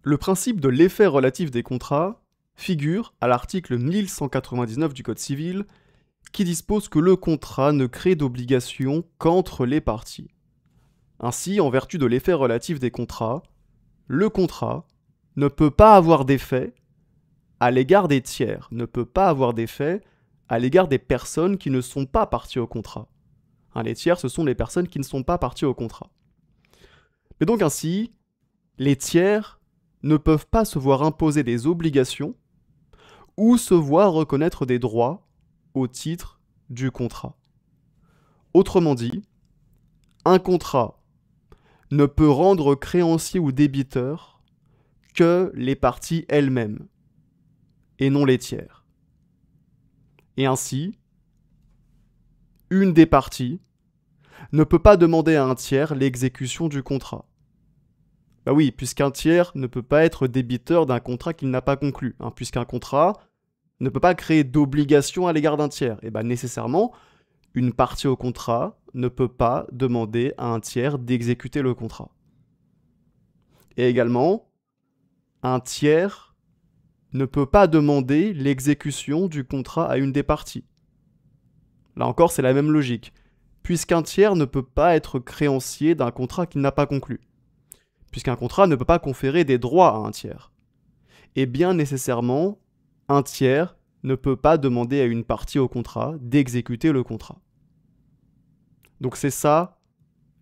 Le principe de l'effet relatif des contrats figure à l'article 1199 du Code civil qui dispose que le contrat ne crée d'obligation qu'entre les parties. Ainsi, en vertu de l'effet relatif des contrats, le contrat ne peut pas avoir d'effet à l'égard des tiers, ne peut pas avoir d'effet à l'égard des personnes qui ne sont pas parties au contrat. Les tiers, ce sont les personnes qui ne sont pas parties au contrat. Mais donc ainsi, les tiers ne peuvent pas se voir imposer des obligations ou se voir reconnaître des droits au titre du contrat. Autrement dit, un contrat ne peut rendre créancier ou débiteur que les parties elles-mêmes, et non les tiers. Et ainsi, une des parties ne peut pas demander à un tiers l'exécution du contrat. Bah oui, puisqu'un tiers ne peut pas être débiteur d'un contrat qu'il n'a pas conclu, puisqu'un contrat ne peut pas créer d'obligation à l'égard d'un tiers. Et bah nécessairement, une partie au contrat ne peut pas demander à un tiers d'exécuter le contrat. Et également, un tiers ne peut pas demander l'exécution du contrat à une des parties. Là encore, c'est la même logique, puisqu'un tiers ne peut pas être créancier d'un contrat qu'il n'a pas conclu, puisqu'un contrat ne peut pas conférer des droits à un tiers. Et bien nécessairement, un tiers ne peut pas demander à une partie au contrat d'exécuter le contrat. Donc c'est ça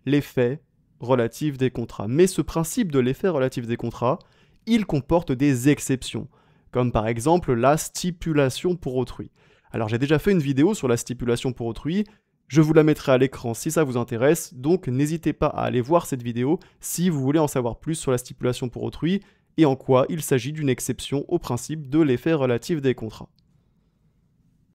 l'effet relatif des contrats. Mais ce principe de l'effet relatif des contrats, il comporte des exceptions, comme par exemple la stipulation pour autrui. Alors j'ai déjà fait une vidéo sur la stipulation pour autrui, je vous la mettrai à l'écran si ça vous intéresse, donc n'hésitez pas à aller voir cette vidéo si vous voulez en savoir plus sur la stipulation pour autrui et en quoi il s'agit d'une exception au principe de l'effet relatif des contrats.